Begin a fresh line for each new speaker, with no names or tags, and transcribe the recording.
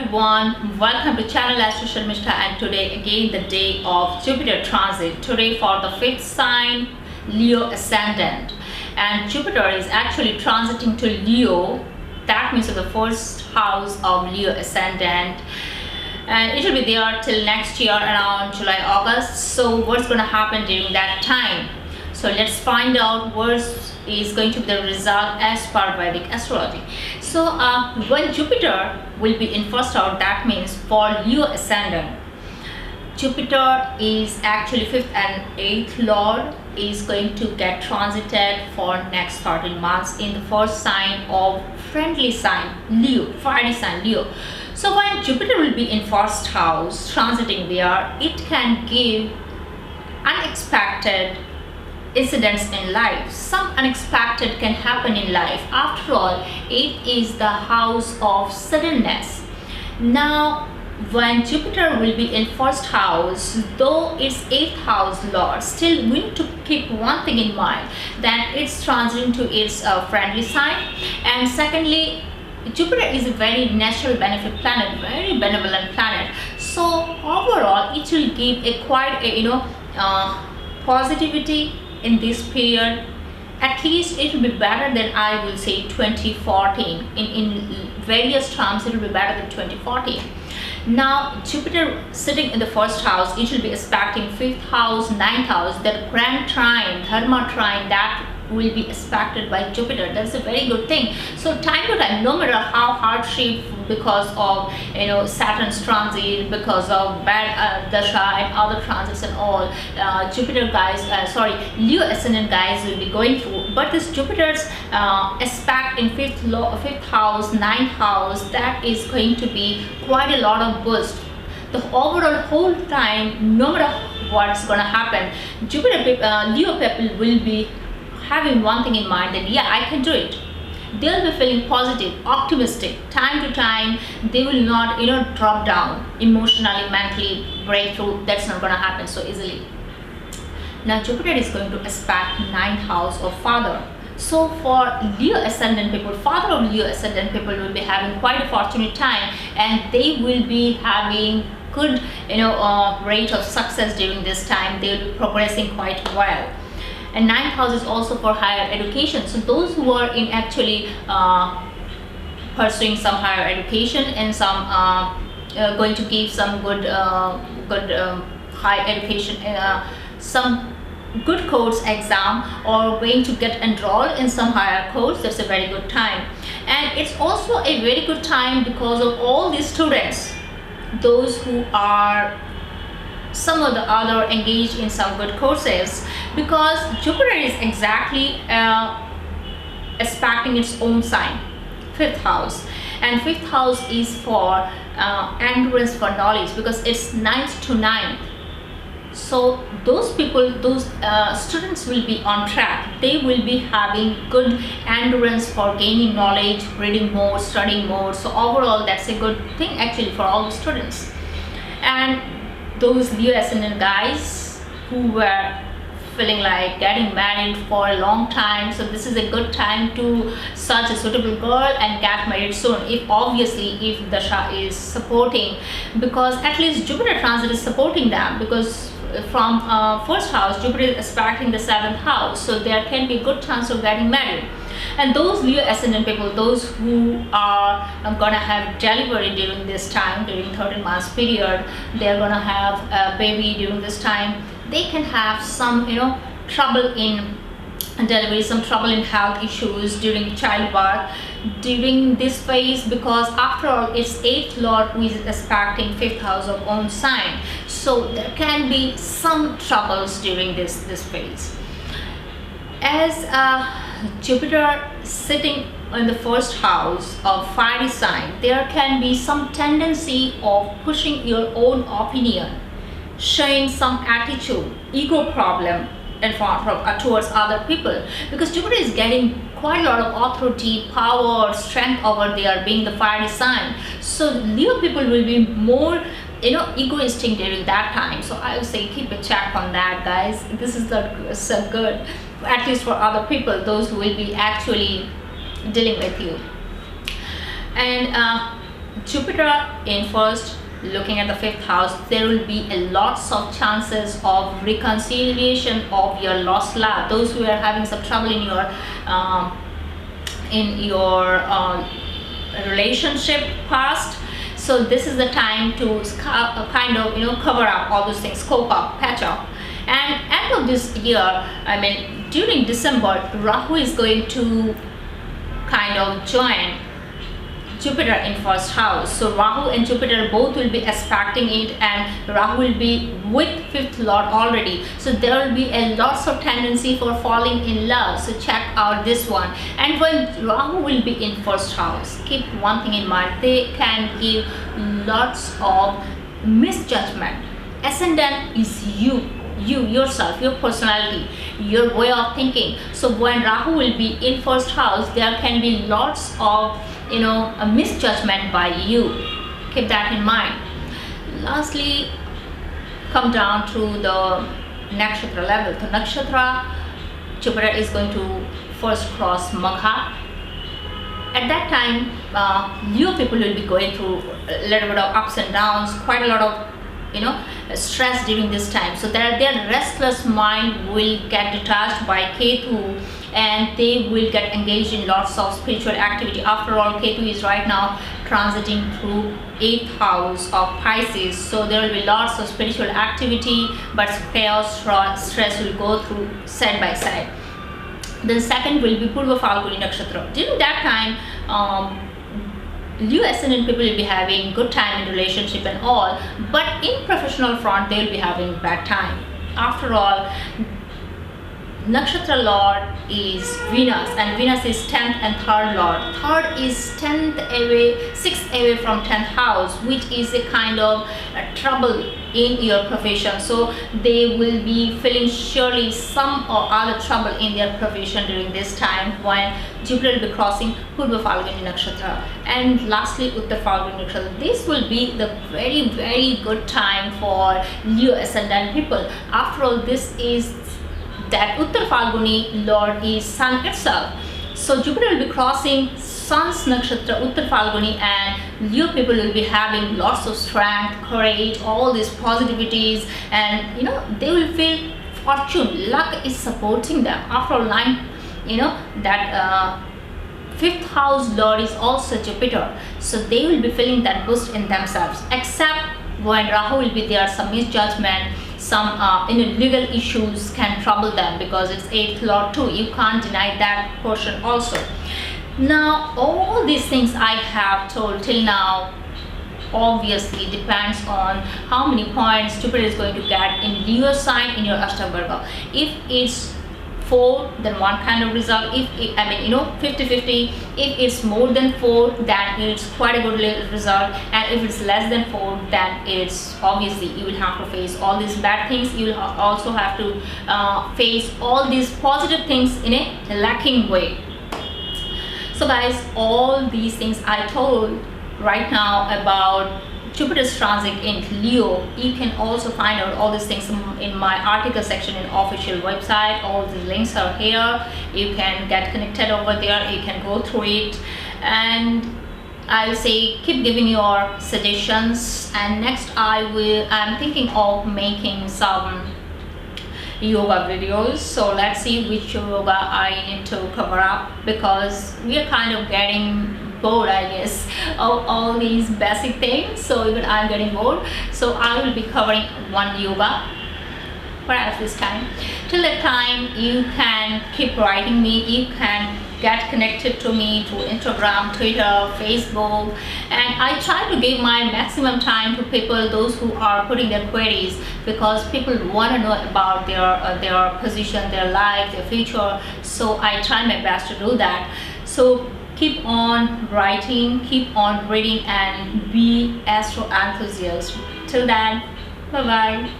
everyone, welcome to channel Astro Sharmishta, and today again the day of Jupiter transit. Today for the 5th sign, Leo Ascendant, and Jupiter is actually transiting to Leo. That means the first house of Leo Ascendant, and it will be there till next year around July August. So what's going to happen during that time? So let's find out what is going to be the result as per Vedic astrology. So when Jupiter will be in first house, that means for Leo Ascendant, Jupiter is actually 5th and 8th Lord is going to get transited for next 13 months in the first sign of friendly sign Leo, fiery sign Leo. So when Jupiter will be in first house transiting there, it can give unexpected incidents in life. Some unexpected can happen in life. After all, it is the house of suddenness. Now when Jupiter will be in first house, though it's 8th house lord, still we need to keep one thing in mind, that it's transiting to its friendly sign. And secondly, Jupiter is a very natural benefit planet, very benevolent planet. So overall it will give a quite a positivity in this period. At least it will be better than, I will say, 2014. In various terms it will be better than 2014. Now Jupiter sitting in the first house, it will be expecting 5th house, 9th house, that grand trine, dharma trine, that will be expected by Jupiter. That's a very good thing. So time to time, no matter how hardship because of Saturn's transit, because of bad dasha and other transits and all, Jupiter guys, Leo Ascendant guys will be going through. But this Jupiter's aspect in 5th house, 9th house, that is going to be quite a lot of boost. The overall whole time, no matter what's gonna happen, Leo people will be having one thing in mind, that yeah, I can do it. They'll be feeling positive, optimistic. Time to time they will not drop down emotionally, mentally, breakthrough. That's not going to happen so easily. Now Jupiter is going to aspect 9th house of father. So for Leo Ascendant people, father of Leo Ascendant people will be having quite a fortunate time, and they will be having good rate of success during this time. They will be progressing quite well. And 9th house is also for higher education. So those who are in actually pursuing some higher education and some going to give some good high education, some good course exam, or going to get enrolled in some higher course, that's a very good time. And it's also a very good time because of all these students, those who are some of the other engaged in some good courses, because Jupiter is exactly aspecting its own sign, 5th house, and 5th house is for endurance, for knowledge, because it's 9th to 9th. So those people, those students will be on track. They will be having good endurance for gaining knowledge, reading more, studying more. So overall that's a good thing actually for all the students. And those Leo Ascendant guys who were feeling like getting married for a long time, so this is a good time to search a suitable girl and get married soon, if Dasha is supporting, because at least Jupiter transit is supporting them, because from first house Jupiter is aspecting the 7th house, so there can be a good chance of getting married. And those Leo Ascendant people, those who are gonna have delivery during this time, during 13 months period, they're gonna have a baby during this time. They can have some trouble in delivery, some trouble in health issues during childbirth during this phase, because after all it's 8th Lord who is aspecting 5th house of own sign. So there can be some troubles during this phase. As Jupiter sitting in the first house of fiery sign, there can be some tendency of pushing your own opinion, showing some attitude, ego problem towards other people, because Jupiter is getting quite a lot of authority, power, strength over there, being the fiery sign. So Leo people will be more egoistic during that time. So I would say keep a check on that, guys. This is not so good, at least for other people, those who will be actually dealing with you. And Jupiter in first, looking at the fifth house, there will be a lots of chances of reconciliation of your lost love. Those who are having some trouble in your relationship past, so this is the time to kind of cover up all those things, cope up, patch up. And end of this year, I mean during December, Rahu is going to kind of join Jupiter in first house. So Rahu and Jupiter both will be aspecting it, and Rahu will be with fifth lord already. So there will be a lots of tendency for falling in love. So check out this one. And when Rahu will be in first house, keep one thing in mind, they can give lots of misjudgment. Ascendant is you yourself, your personality, your way of thinking. So when Rahu will be in first house, there can be lots of a misjudgment by you. Keep that in mind. Lastly, come down to the nakshatra level. The nakshatra, Jupiter is going to first cross Magha. At that time, Leo people will be going through a little bit of ups and downs, quite a lot of stress during this time. So their restless mind will get detached by Ketu, and they will get engaged in lots of spiritual activity. After all, Ketu is right now transiting through 8th house of Pisces, so there will be lots of spiritual activity, but chaos, stress will go through side by side. Then second will be Purva Falguni Nakshatra. During that time, Leo ascendant people will be having good time in relationship and all, but in professional front they will be having bad time. After all, nakshatra lord is Venus, and Venus is 10th and 3rd lord. 3rd is 6th away from 10th house, which is a kind of trouble in your profession. So they will be feeling surely some or other trouble in their profession during this time when Jupiter will be crossing Purva Falguni Nakshatra. And lastly, Uttar Falguni Nakshatra. This will be the very, very good time for Leo ascendant people. After all, this is that Uttar Falguni lord is Sun itself. So Jupiter will be crossing Sun's nakshatra Uttar Falguni, and Leo people will be having lots of strength, courage, all these positivities, and they will feel fortune, luck is supporting them. After all, that 5th house lord is also Jupiter, so they will be feeling that boost in themselves. Except when Rahu will be there, some misjudgment, some legal issues can trouble them, because it's 8th lord too. You can't deny that portion also. Now all these things I have told till now obviously depends on how many points Jupiter is going to get in Leo sign in your Ashtavarga. If it's 4, then one kind of result. If 50-50. If it's more than 4, then it's quite a good result, and if it's less than 4, then it's obviously you will have to face all these bad things. You will also have to face all these positive things in a lacking way. So guys, all these things I told right now about Jupiter's transit in Leo, you can also find out all these things in my article section in official website. All the links are here. You can get connected over there. You can go through it, and I will say keep giving your suggestions. And next I'm thinking of making some yoga videos, so let's see which yoga I need to cover up, because we are kind of getting bored, I guess, of all these basic things. So even I'm getting bored, so I will be covering one yoga perhaps this time. Till that time, you can keep writing me. You can get connected to me through Instagram, Twitter, Facebook, and I try to give my maximum time to people, those who are putting their queries, because people want to know about their position, their life, their future. So I try my best to do that. So keep on writing, keep on reading, and be astro enthusiast. Till then, bye bye.